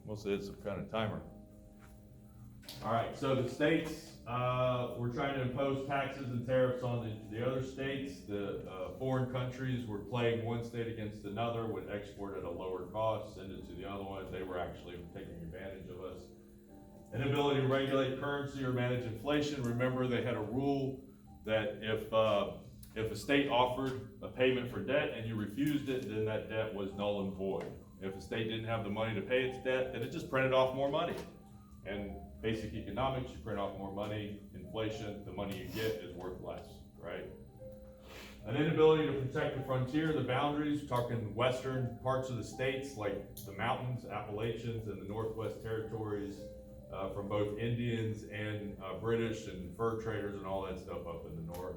Mostly it's some kind of timer. All right, so the states, we're trying to impose taxes and tariffs on the other states. The foreign countries were playing one state against another, would export at a lower cost, send it to the other one. They were actually taking advantage of us. Inability to regulate currency or manage inflation. Remember, they had a rule that if a state offered a payment for debt and you refused it, then that debt was null and void. If a state didn't have the money to pay its debt, then it just printed off more money. And basic economics, you print off more money, inflation, the money you get is worth less, right? An inability to protect the frontier, the boundaries, talking western parts of the states like the mountains, Appalachians, and the Northwest Territories, from both Indians and British and fur traders and all that stuff up in the north.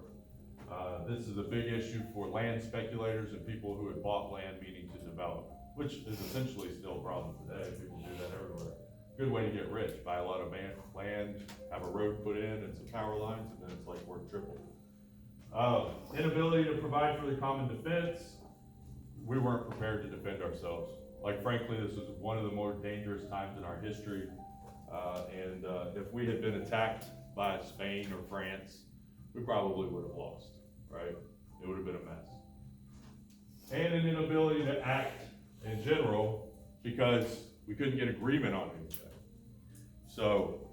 This is a big issue for land speculators and people who had bought land meaning to develop, which is essentially still a problem today. People do that everywhere. Good way to get rich, buy a lot of land, have a road put in and some power lines, and then it's like worth triple. Inability to provide for the common defense. We weren't prepared to defend ourselves. Like, frankly, this was one of the more dangerous times in our history. And if we had been attacked by Spain or France, we probably would have lost, right? It would have been a mess. And an inability to act in general because we couldn't get agreement on anything. So,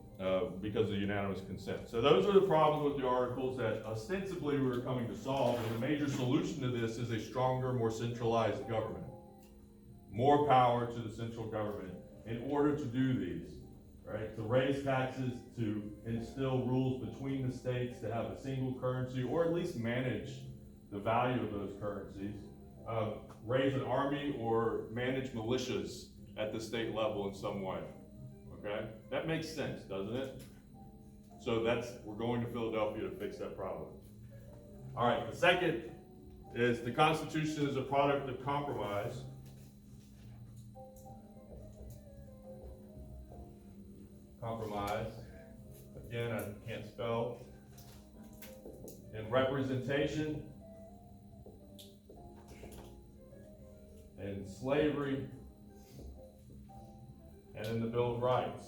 because of unanimous consent. So those are the problems with the articles that ostensibly we were coming to solve, and the major solution to this is a stronger, more centralized government. More power to the central government in order to do these, right? To raise taxes, to instill rules between the states, to have a single currency, or at least manage the value of those currencies. Raise an army or manage militias at the state level in some way. Okay, that makes sense, doesn't it? So we're going to Philadelphia to fix that problem. All right, the second is the Constitution is a product of compromise. Compromise, again, I can't spell. And representation, and slavery, and in the Bill of Rights.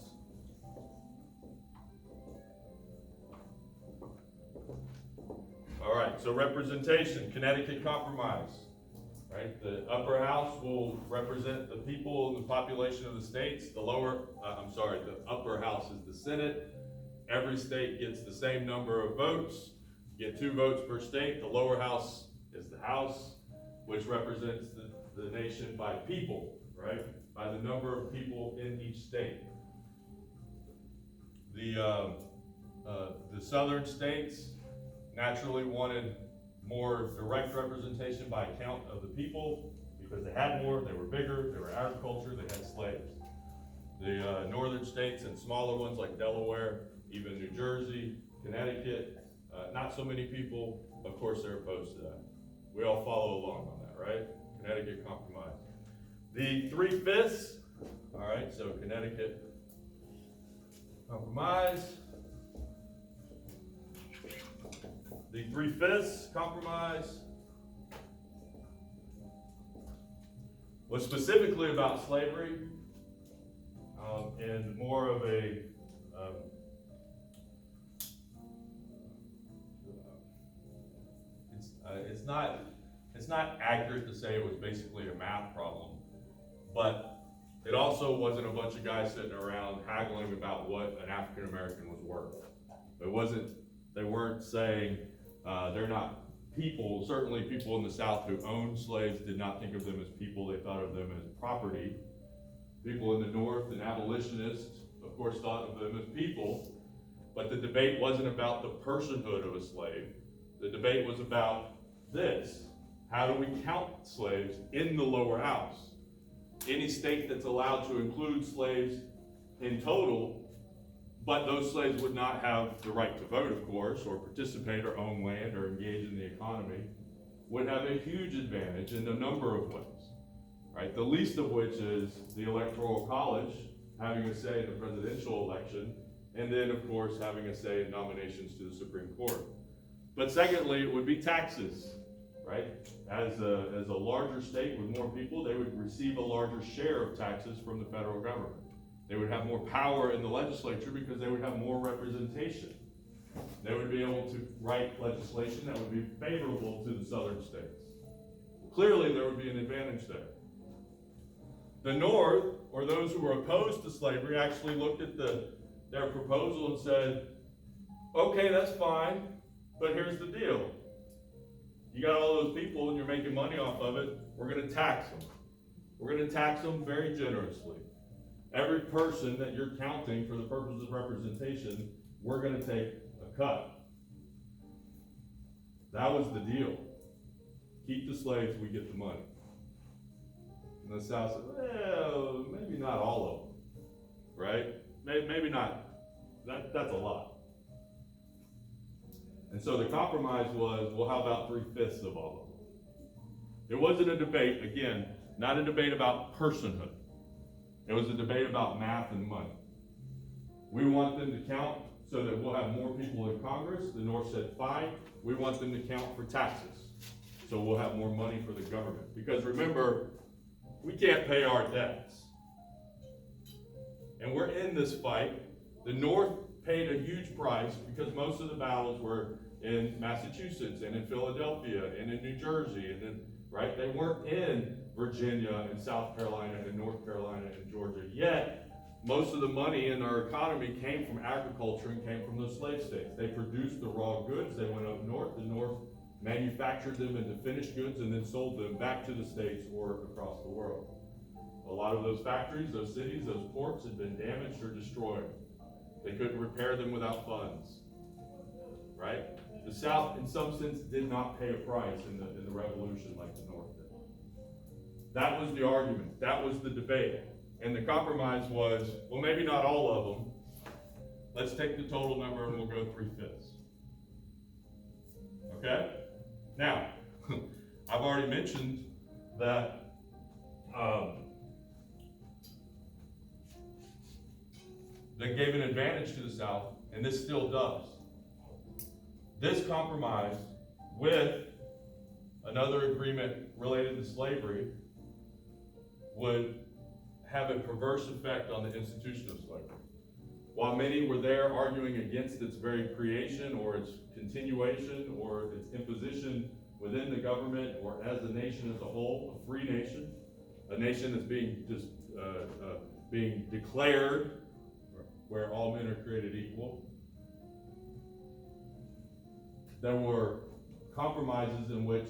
All right, so representation, Connecticut Compromise, right? The upper house will represent the people and the population of the states. The upper house is the Senate. Every state gets the same number of votes. You get 2 votes per state. The lower house is the House, which represents the nation by people, right? By the number of people in each state. The southern states naturally wanted more direct representation by count of the people because they had more, they were bigger, they were agriculture, they had slaves. The northern states and smaller ones like Delaware, even New Jersey, Connecticut, not so many people, of course they're opposed to that. We all follow along on that, right? Connecticut Compromise. The 3/5, all right, so Connecticut Compromise. The 3/5 Compromise was specifically about slavery, and more of a it's not accurate to say it was basically a math problem, but it also wasn't a bunch of guys sitting around haggling about what an African American was worth. They weren't saying they're not people. Certainly people in the South who owned slaves did not think of them as people, they thought of them as property. People in the North and abolitionists, of course, thought of them as people, but the debate wasn't about the personhood of a slave. The debate was about this. How do we count slaves in the lower house? Any state that's allowed to include slaves in total, but those slaves would not have the right to vote, of course, or participate or own land or engage in the economy, would have a huge advantage in a number of ways, right? The least of which is the Electoral College having a say in the presidential election, and then, of course, having a say in nominations to the Supreme Court. But secondly, it would be taxes, right? As a larger state with more people, they would receive a larger share of taxes from the federal government. They would have more power in the legislature because they would have more representation. They would be able to write legislation that would be favorable to the southern states. Clearly, there would be an advantage there. The North, or those who were opposed to slavery, actually looked at their proposal and said, okay, that's fine, but here's the deal. You got all those people and you're making money off of it, we're going to tax them. We're going to tax them very generously. Every person that you're counting for the purpose of representation, we're going to take a cut. That was the deal. Keep the slaves, we get the money. And the South said, well, maybe not all of them, right? Maybe not. That's a lot. And so the compromise was, well, how about 3/5 of all of them? It wasn't a debate, again, not a debate about personhood. It was a debate about math and money. We want them to count so that we'll have more people in Congress. The North said, fine. We want them to count for taxes, so we'll have more money for the government. Because remember, we can't pay our debts. And we're in this fight. The North paid a huge price because most of the battles were in Massachusetts and in Philadelphia and in New Jersey and in, right? They weren't in Virginia and South Carolina and North Carolina and Georgia. Yet, most of the money in our economy came from agriculture and came from those slave states. They produced the raw goods. They went up north. The North manufactured them into finished goods and then sold them back to the states or across the world. A lot of those factories, those cities, those ports had been damaged or destroyed. They couldn't repair them without funds, right? The South, in some sense, did not pay a price in the Revolution like the North did. That was the argument. That was the debate. And the compromise was, well, maybe not all of them. Let's take the total number and we'll go 3/5. Okay? Now, I've already mentioned that that gave an advantage to the South, and this still does. This compromise with another agreement related to slavery would have a perverse effect on the institution of slavery. While many were there arguing against its very creation or its continuation or its imposition within the government or as a nation as a whole, a free nation, a nation that's being declared where all men are created equal, there were compromises in which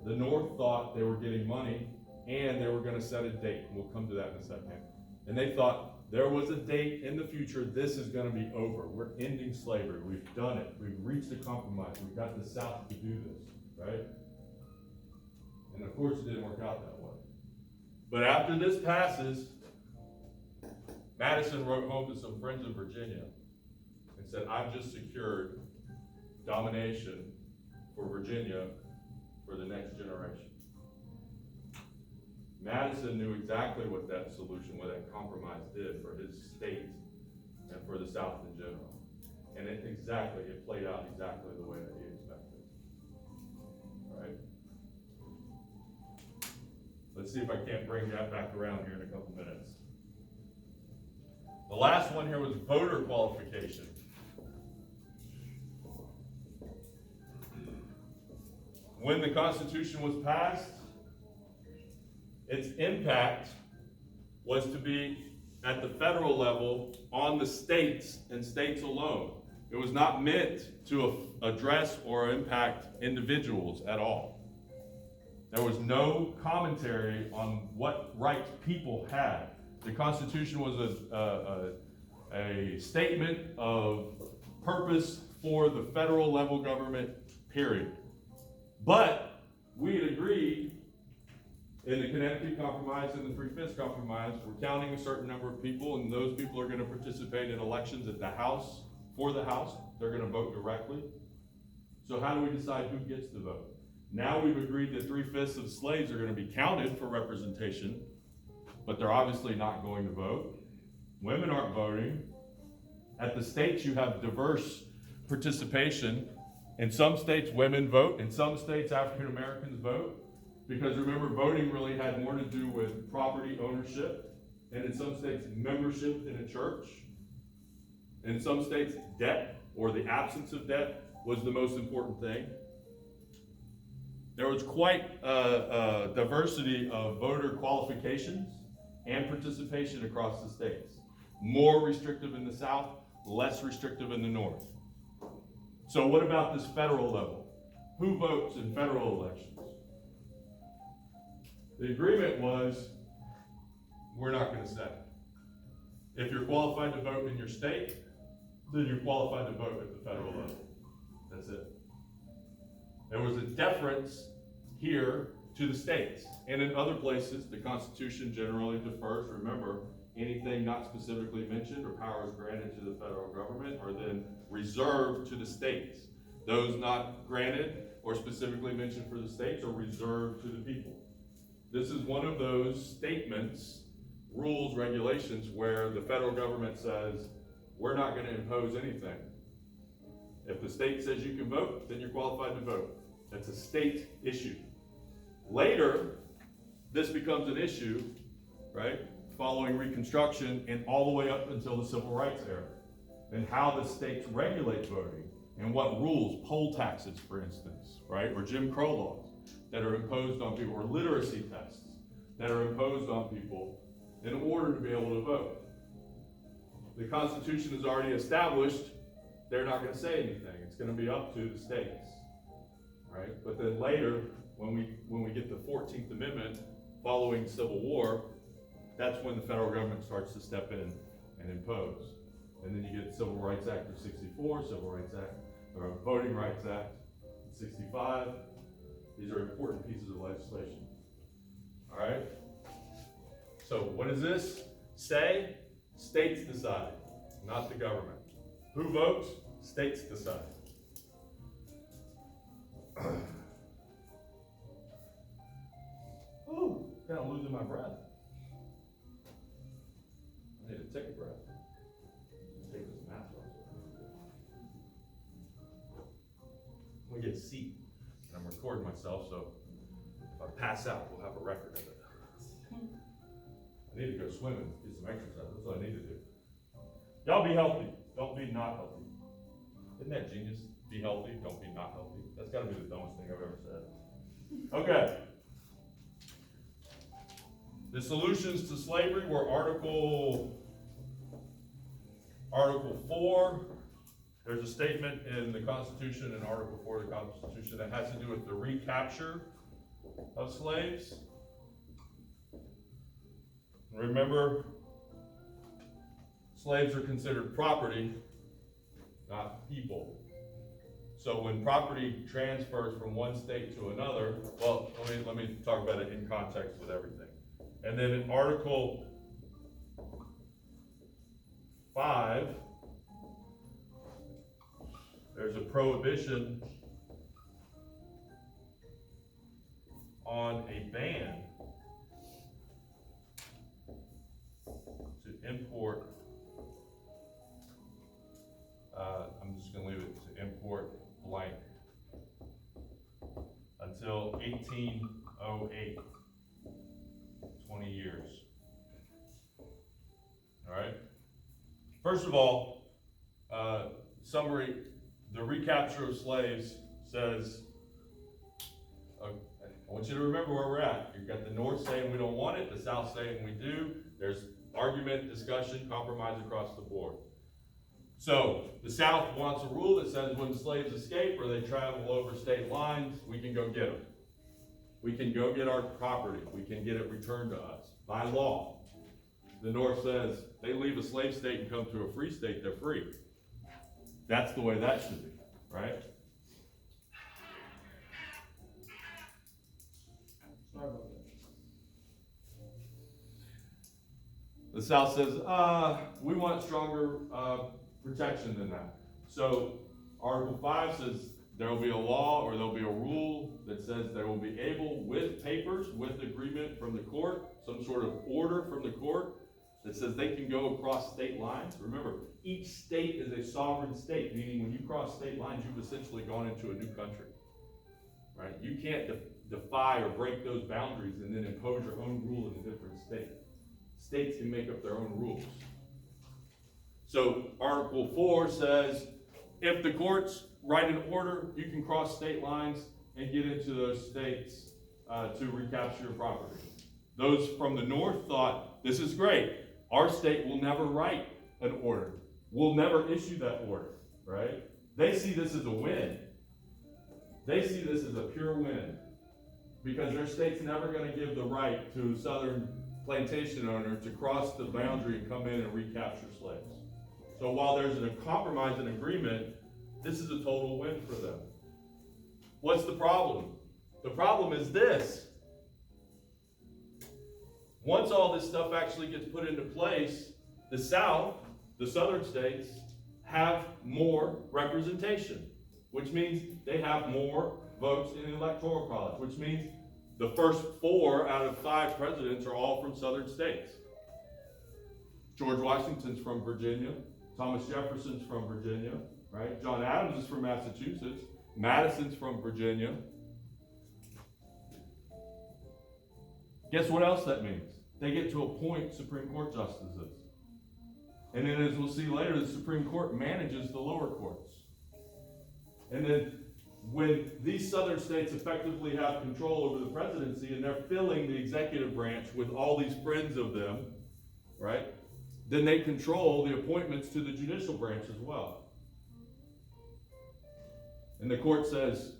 the North thought they were getting money and they were going to set a date. We'll come to that in a second. And they thought there was a date in the future, this is going to be over. We're ending slavery. We've done it. We've reached a compromise. We've got the South to do this, right? And of course, it didn't work out that way. But after this passes, Madison wrote home to some friends in Virginia and said, I've just secured domination for Virginia for the next generation. Madison knew exactly what that solution, what that compromise did for his state and for the South in general. And it played out exactly the way that he expected. Right? Let's see if I can't bring that back around here in a couple minutes. The last one here was voter qualification. When the Constitution was passed, its impact was to be at the federal level on the states and states alone. It was not meant to address or impact individuals at all. There was no commentary on what rights people had. The Constitution was a statement of purpose for the federal level government, period. But we had agreed in the Connecticut Compromise and the 3/5 Compromise, we're counting a certain number of people, and those people are going to participate in elections at the House, for the House. They're going to vote directly. So how do we decide who gets the vote? Now we've agreed that 3/5 of slaves are going to be counted for representation, but they're obviously not going to vote. Women aren't voting. At the states, you have diverse participation. In some states, women vote. In some states, African Americans vote. Because remember, voting really had more to do with property ownership and in some states, membership in a church. In some states, debt or the absence of debt was the most important thing. There was quite a diversity of voter qualifications and participation across the states. More restrictive in the South, less restrictive in the North. So what about this federal level? Who votes in federal elections? The agreement was, we're not going to say. If you're qualified to vote in your state, then you're qualified to vote at the federal level. That's it. There was a deference here to the states. And in other places, the Constitution generally defers. Remember, anything not specifically mentioned or powers granted to the federal government are then reserved to the states. Those not granted or specifically mentioned for the states are reserved to the people. This is one of those statements, rules, regulations, where the federal government says, we're not going to impose anything. If the state says you can vote, then you're qualified to vote. That's a state issue. Later, this becomes an issue, right, following Reconstruction and all the way up until the Civil Rights era, and how the states regulate voting and what rules, poll taxes, for instance, right, or Jim Crow laws that are imposed on people, or literacy tests that are imposed on people in order to be able to vote. The Constitution is already established. They're not going to say anything. It's going to be up to the states, right? But then later, when we get the 14th Amendment following Civil War, that's when the federal government starts to step in and impose. And then you get Civil Rights Act of 64, Civil Rights Act, or Voting Rights Act of 65. These are important pieces of legislation. All right? So what does this say? States decide, not the government. Who votes? States decide. Ooh, kind of losing my breath. I need to take a breath. Take this mask off. I'm gonna get a seat, and I'm recording myself, so if I pass out, we'll have a record of it. I need to go swimming, get some exercise. That's what I need to do. Y'all be healthy. Don't be not healthy. Isn't that genius? Be healthy, don't be not healthy. That's gotta be the dumbest thing I've ever said. Okay. The solutions to slavery were Article 4. There's a statement in the Constitution in Article 4 of the Constitution that has to do with the recapture of slaves. Remember, slaves are considered property, not people. So when property transfers from one state to another, well, let me talk about it in context with everything. And then in Article 5, there's a prohibition on a ban to import, I'm just going to leave it to import blank, until 1808, 20 years. All right? First of all, summary, the recapture of slaves says, I want you to remember where we're at. You've got the North saying we don't want it, the South saying we do. There's argument, discussion, compromise across the board. So the South wants a rule that says when slaves escape or they travel over state lines, we can go get them. We can go get our property. We can get it returned to us by law. The North says they leave a slave state and come to a free state, they're free. That's the way that should be, right? Sorry about that. The South says, we want stronger protection than that. So Article 5 says there will be a law or there'll be a rule that says they will be able, with papers, with agreement from the court, some sort of order from the court that says they can go across state lines. Remember, each state is a sovereign state, meaning when you cross state lines, you've essentially gone into a new country, right? You can't defy or break those boundaries and then impose your own rule in a different state. States can make up their own rules. So Article 4 says, if the courts write an order, you can cross state lines and get into those states to recapture your property. Those from the north thought, this is great. Our state will never write an order. We'll never issue that order, right? They see this as a win. They see this as a pure win because their state's never going to give the right to a southern plantation owner to cross the boundary and come in and recapture slaves. So while there's a compromise and agreement, this is a total win for them. What's the problem? The problem is this. Once all this stuff actually gets put into place, the South, the southern states, have more representation, which means they have more votes in the Electoral College, which means the first 4 out of 5 presidents are all from southern states. George Washington's from Virginia. Thomas Jefferson's from Virginia, right? John Adams is from Massachusetts. Madison's from Virginia. Guess what else that means? They get to appoint Supreme Court justices. And then as we'll see later, the Supreme Court manages the lower courts. And then when these southern states effectively have control over the presidency and they're filling the executive branch with all these friends of them, right? Then they control the appointments to the judicial branch as well. And the court says,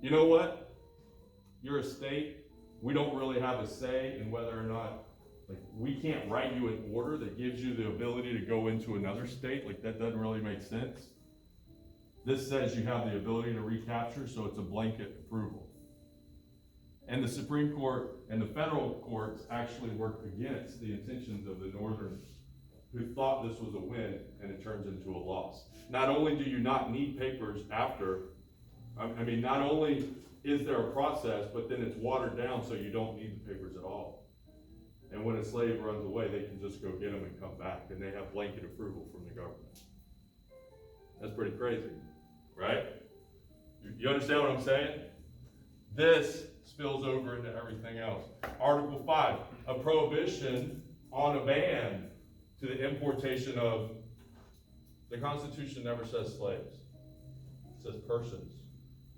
you know what? You're a state. We don't really have a say in whether or not, we can't write you an order that gives you the ability to go into another state. That doesn't really make sense. This says you have the ability to recapture, so it's a blanket approval. And the Supreme Court and the federal courts actually work against the intentions of the Northerners who thought this was a win, and it turns into a loss. Not only do you not need papers after, not only is there a process, but then it's watered down so you don't need the papers at all. And when a slave runs away, they can just go get them and come back, and they have blanket approval from the government. That's pretty crazy, right? You understand what I'm saying? This spills over into everything else. Article 5, a prohibition on a ban to the importation of, the Constitution never says slaves. It says persons,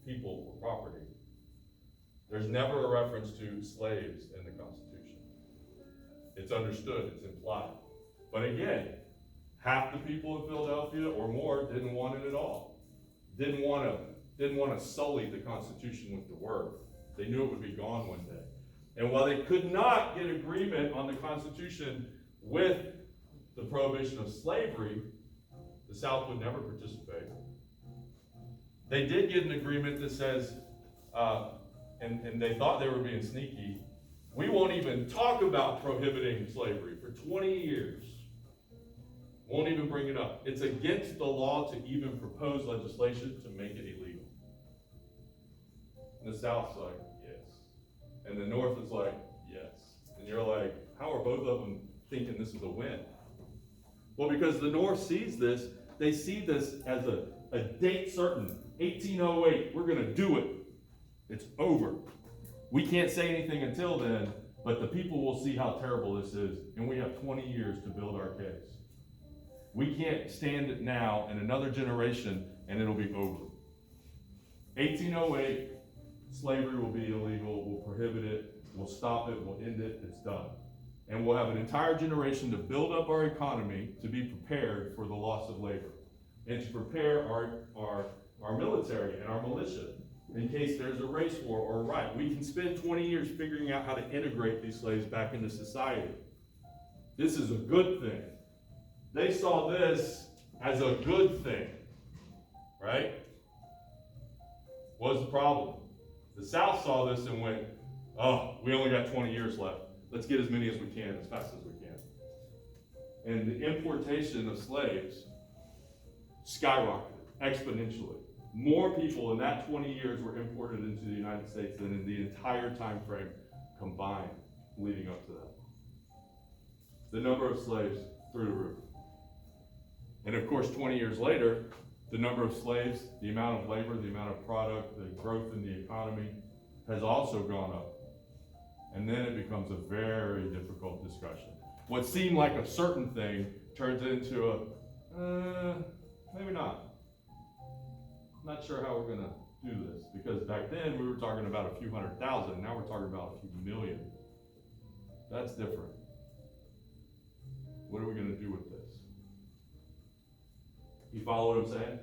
people, or property. There's never a reference to slaves in the Constitution. It's understood, it's implied. But again, half the people in Philadelphia or more didn't want it at all. Didn't want to sully the Constitution with the word. They knew it would be gone one day. And while they could not get agreement on the Constitution with the prohibition of slavery, the South would never participate. They did get an agreement that says, and they thought they were being sneaky, we won't even talk about prohibiting slavery for 20 years. Won't even bring it up. It's against the law to even propose legislation to make it illegal. And the South's like, yes. And the North is like, yes. And you're like, how are both of them thinking this is a win? Well, because the North sees this, they see this as a date certain. 1808, we're gonna do it. It's over. We can't say anything until then, but the people will see how terrible this is, and we have 20 years to build our case. We can't stand it now in another generation, and it'll be over. 1808, slavery will be illegal, we'll prohibit it, we'll stop it, we'll end it, it's done. And we'll have an entire generation to build up our economy to be prepared for the loss of labor, and to prepare our military and our militia in case there's a race war or a riot. We can spend 20 years figuring out how to integrate these slaves back into society. This is a good thing. They saw this as a good thing, right? What's the problem? The South saw this and went, oh, we only got 20 years left. Let's get as many as we can, as fast as we can. And the importation of slaves skyrocketed exponentially. More people in that 20 years were imported into the United States than in the entire time frame combined leading up to that. The number of slaves through the roof. And of course, 20 years later, the number of slaves, the amount of labor, the amount of product, the growth in the economy has also gone up. And then it becomes a very difficult discussion. what seemed like a certain thing turns into a, maybe not. Not sure how we're gonna do this, because back then we were talking about a few 100,000, now we're talking about a few million. That's different. What are we gonna do with this? You follow what I'm saying?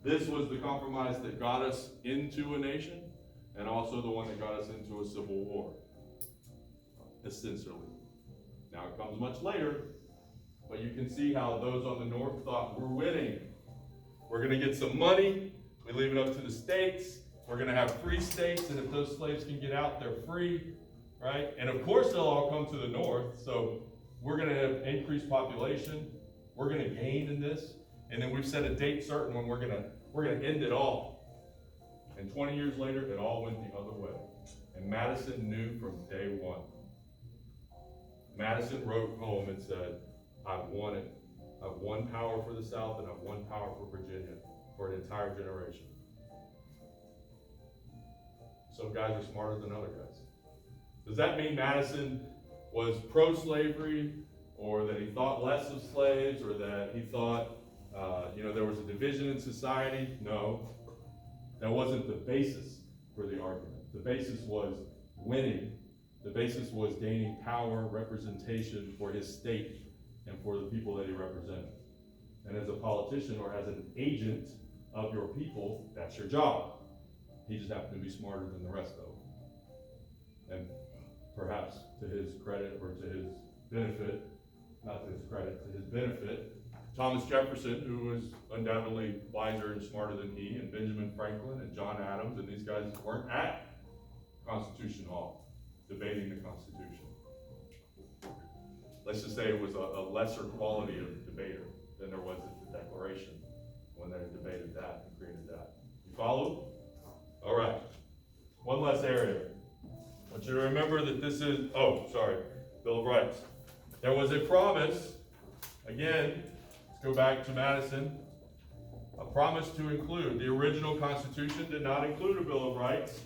This was the compromise that got us into a nation, and also the one that got us into a civil war, essentially. Now it comes much later, but you can see how those on the north thought, we're winning. We're gonna get some money, we leave it up to the states, we're gonna have free states, and if those slaves can get out, they're free, right? And of course they'll all come to the north, so we're gonna have increased population, we're gonna gain in this, and then we've set a date certain when we're gonna end it all. And 20 years later, it all went the other way. And Madison knew from day one. Madison wrote home and said, I've won it. I've won power for the South, and I've won power for Virginia for an entire generation. Some guys are smarter than other guys. Does that mean Madison was pro-slavery, or that he thought less of slaves, or that he thought there was a division in society? No, that wasn't the basis for the argument. The basis was winning. The basis was gaining power, representation for his state and for the people that he represented. And as a politician or as an agent of your people, that's your job. He just happened to be smarter than the rest of them. And perhaps to his credit or to his benefit, not to his credit, to his benefit, Thomas Jefferson, who was undoubtedly wiser and smarter than he, and Benjamin Franklin and John Adams, and these guys weren't at Constitution Hall debating the Constitution. Let's just say it was a lesser quality of debater than there was at the Declaration when they debated that and created that. You follow? All right. One less area. I want you to remember that this is, Bill of Rights. There was a promise, again, let's go back to Madison, a promise to include. The original Constitution did not include a Bill of Rights.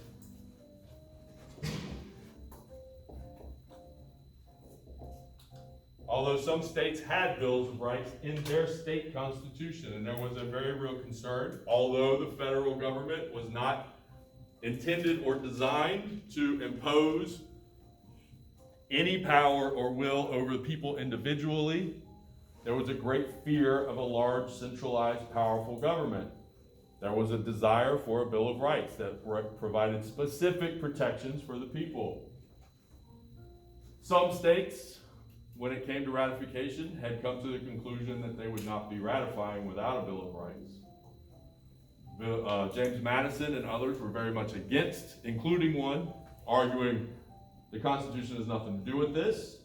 Although some states had bills of rights in their state constitution, and there was a very real concern, although the federal government was not intended or designed to impose any power or will over the people individually, there was a great fear of a large, centralized, powerful government. There was a desire for a Bill of Rights that provided specific protections for the people. Some states, when it came to ratification, had come to the conclusion that they would not be ratifying without a Bill of Rights. James Madison and others were very much against, including one, arguing the Constitution has nothing to do with this.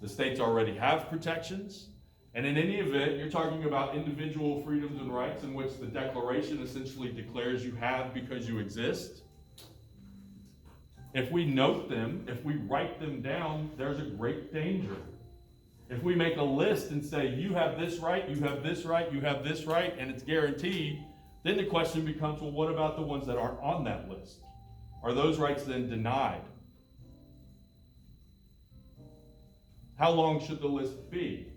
The states already have protections. And in any event, you're talking about individual freedoms and rights in which the Declaration essentially declares you have because you exist. If we note them, if we write them down, there's a great danger. If we make a list and say, you have this right, you have this right, you have this right, and it's guaranteed, then the question becomes, well, what about the ones that aren't on that list? Are those rights then denied? How long should the list be?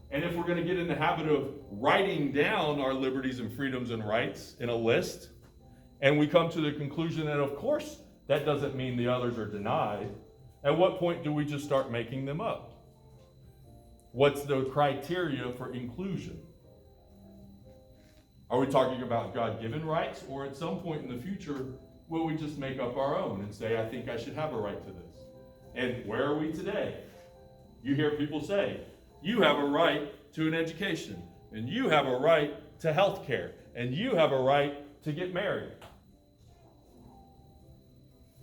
And if we're going to get in the habit of writing down our liberties and freedoms and rights in a list, and we come to the conclusion that, of course, that doesn't mean the others are denied, at what point do we just start making them up? What's the criteria for inclusion? Are we talking about God-given rights, or at some point in the future, will we just make up our own and say, I think I should have a right to this? And where are we today? You hear people say, you have a right to an education, and you have a right to health care, and you have a right to get married.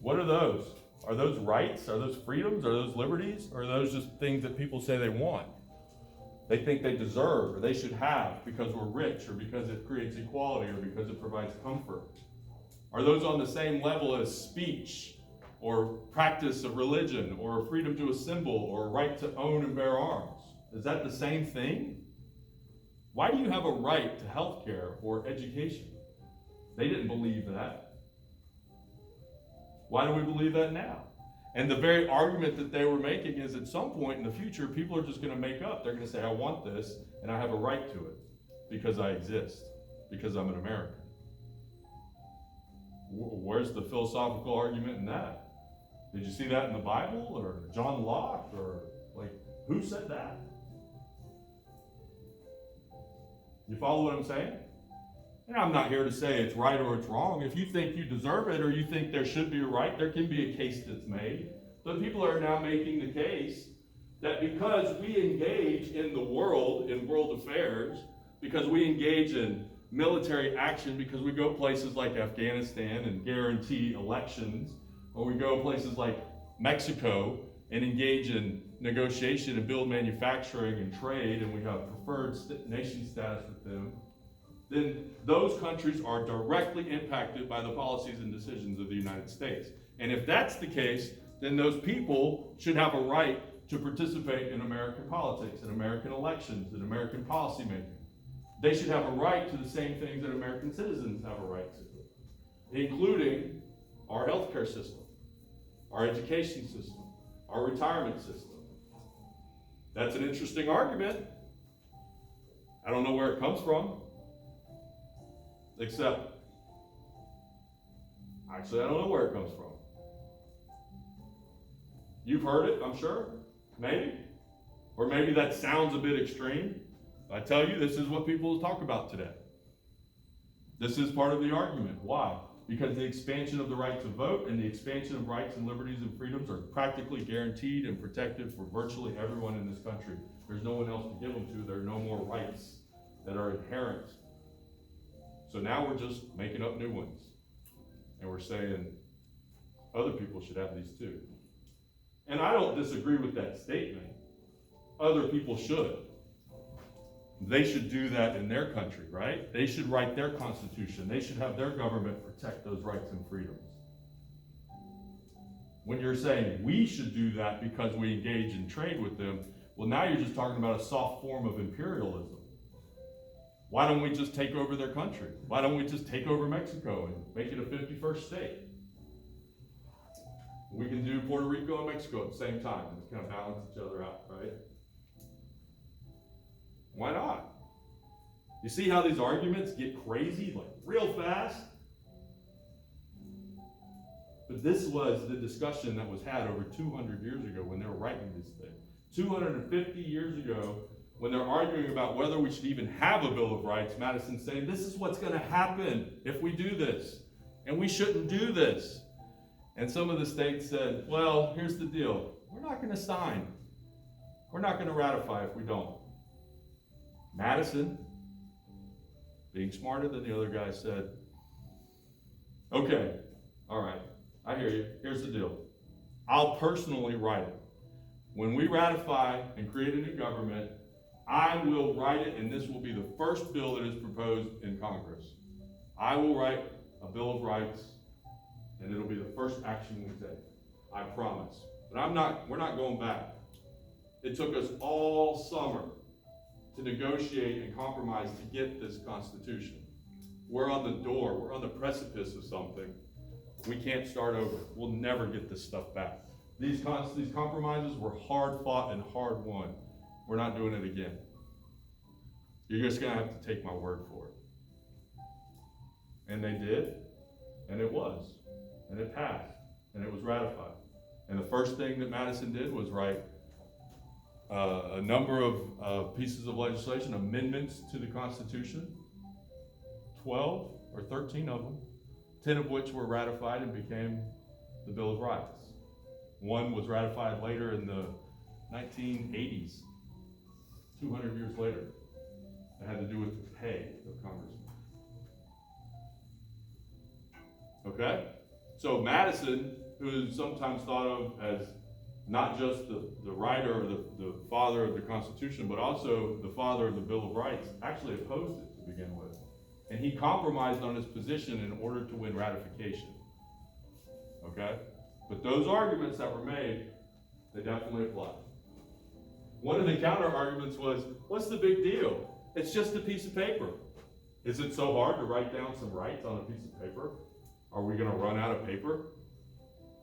What are those? Are those rights? Are those freedoms? Are those liberties? Or are those just things that people say they want? They think they deserve, or they should have because we're rich, or because it creates equality, or because it provides comfort? Are those on the same level as speech, or practice of religion, or freedom to assemble, or right to own and bear arms? Is that the same thing? Why do you have a right to health care or education? They didn't believe that. Why do we believe that now? And the very argument that they were making is at some point in the future, people are just gonna make up. They're gonna say, I want this, and I have a right to it because I exist, because I'm an American. Where's the philosophical argument in that? Did you see that in the Bible, or John Locke, or like, who said that? You follow what I'm saying? And I'm not here to say it's right or it's wrong. If you think you deserve it or you think there should be a right, there can be a case that's made. But people are now making the case that because we engage in the world, in world affairs, because we engage in military action, because we go places like Afghanistan and guarantee elections, or we go places like Mexico and engage in negotiation and build manufacturing and trade, and we have preferred nation status with them, then those countries are directly impacted by the policies and decisions of the United States. And if that's the case, then those people should have a right to participate in American politics, in American elections, in American policymaking. They should have a right to the same things that American citizens have a right to, including our healthcare system, our education system, our retirement system. That's an interesting argument. I don't know where it comes from, except, actually, I don't know where it comes from. You've heard it, I'm sure, maybe, or maybe that sounds a bit extreme. I tell you, this is what people talk about today. This is part of the argument. Why? Because the expansion of the right to vote and the expansion of rights and liberties and freedoms are practically guaranteed and protected for virtually everyone in this country. There's no one else to give them to. There are no more rights that are inherent. So now we're just making up new ones. And we're saying other people should have these too. And I don't disagree with that statement. Other people should. They should do that in their country, right? They should write their constitution. They should have their government protect those rights and freedoms. When you're saying we should do that because we engage in trade with them, well, now you're just talking about a soft form of imperialism. Why don't we just take over their country? Why don't we just take over Mexico and make it a 51st state? We can do Puerto Rico and Mexico at the same time and kind of balance each other out, right? Why not? You see how these arguments get crazy, like real fast? But this was the discussion that was had over 200 years ago when they were writing this thing. 250 years ago, when they're arguing about whether we should even have a Bill of Rights, Madison's saying, this is what's going to happen if we do this, and we shouldn't do this. And some of the states said, well, here's the deal. We're not going to sign. We're not going to ratify if we don't. Madison, being smarter than the other guy, said, okay, all right, I hear you. Here's the deal. I'll personally write it. When we ratify and create a new government, I will write it, and this will be the first bill that is proposed in Congress. I will write a Bill of Rights, and it'll be the first action we take. I promise. But we're not going back. It took us all summer to negotiate and compromise to get this Constitution. We're on the door. We're on the precipice of something. We can't start over. We'll never get this stuff back. These compromises were hard fought and hard won. We're not doing it again. You're just going to have to take my word for it. And they did, and it was, and it passed, and it was ratified. And the first thing that Madison did was write a number of pieces of legislation, amendments to the Constitution, 12 or 13 of them, 10 of which were ratified and became the Bill of Rights. One was ratified later in the 1980s, 200 years later. It had to do with the pay of congressmen. Okay? So Madison, who is sometimes thought of as not just the writer or the father of the Constitution, but also the father of the Bill of Rights, actually opposed it to begin with. And he compromised on his position in order to win ratification. Okay? But those arguments that were made, they definitely apply. One of the counter arguments was, what's the big deal? It's just a piece of paper. Is it so hard to write down some rights on a piece of paper? Are we going to run out of paper?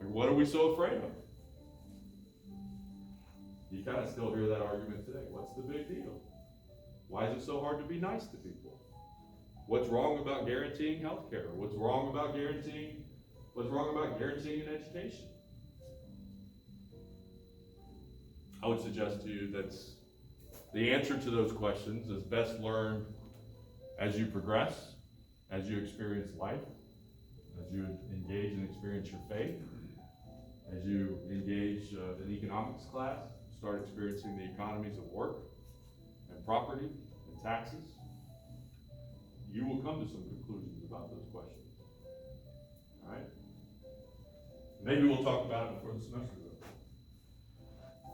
What are we so afraid of? You kind of still hear that argument today. What's the big deal? Why is it so hard to be nice to people? What's wrong about guaranteeing health care? What's wrong about guaranteeing an education? I would suggest to you that the answer to those questions is best learned as you progress, as you experience life, as you engage and experience your faith, as you engage in economics class, start experiencing the economies of work and property and taxes. You will come to some conclusions about those questions. All right? Maybe we'll talk about it before the semester is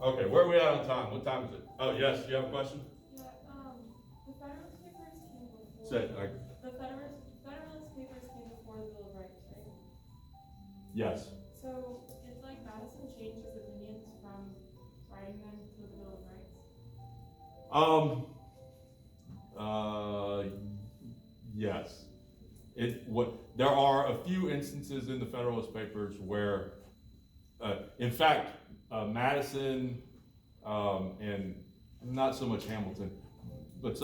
over. Okay, where are we at on time? What time is it? Oh, yes, you have a question? Yeah, the Federalist Papers came before. The Federalist Papers came before the Bill of Rights, right? Yes. So, did Madison change his opinions from writing them to the Bill of Rights? Yes. There are a few instances in the Federalist Papers where, in fact, Madison and not so much Hamilton, but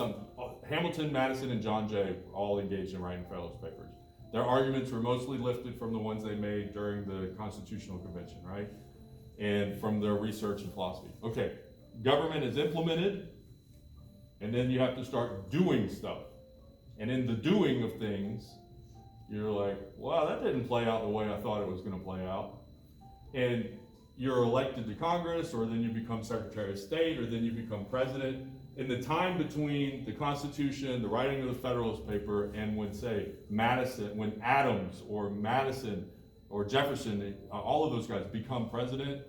Hamilton, Madison, and John Jay all engaged in writing Federalist Papers. Their arguments were mostly lifted from the ones they made during the Constitutional Convention, right? And from their research and philosophy. Okay, government is implemented, and then you have to start doing stuff. And in the doing of things, you're like, wow, that didn't play out the way I thought it was going to play out. And you're elected to Congress, or then you become Secretary of State, or then you become president. In the time between the Constitution, the writing of the Federalist Paper, and when Adams or Madison or Jefferson, all of those guys become president,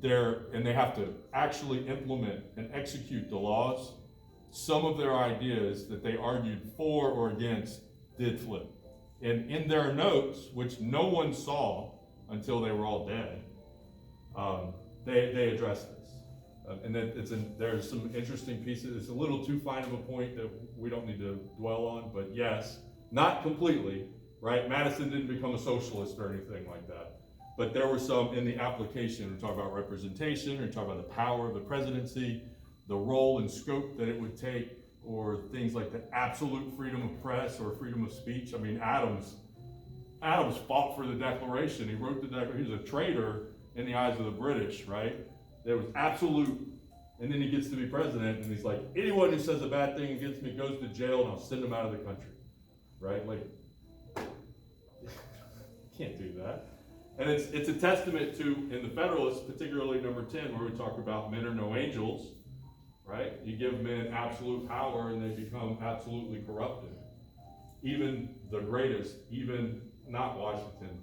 and they have to actually implement and execute the laws. Some of their ideas that they argued for or against did flip. And in their notes, which no one saw until they were all dead, they addressed this. And then there's some interesting pieces. It's a little too fine of a point that we don't need to dwell on, but yes, not completely, right? Madison didn't become a socialist or anything like that. But there were some in the application. We talk about representation, we talk about the power of the presidency, the role and scope that it would take, or things like the absolute freedom of press or freedom of speech. I mean, Adams fought for the Declaration. He wrote the Declaration. He was a traitor in the eyes of the British, right? There was absolute, and then he gets to be president, and he's like, anyone who says a bad thing against me goes to jail, and I'll send them out of the country, right? Like, can't do that. And it's a testament to, in the Federalists, particularly number 10, where we talk about men are no angels, right? You give men absolute power and they become absolutely corrupted. Even the greatest, even not Washington,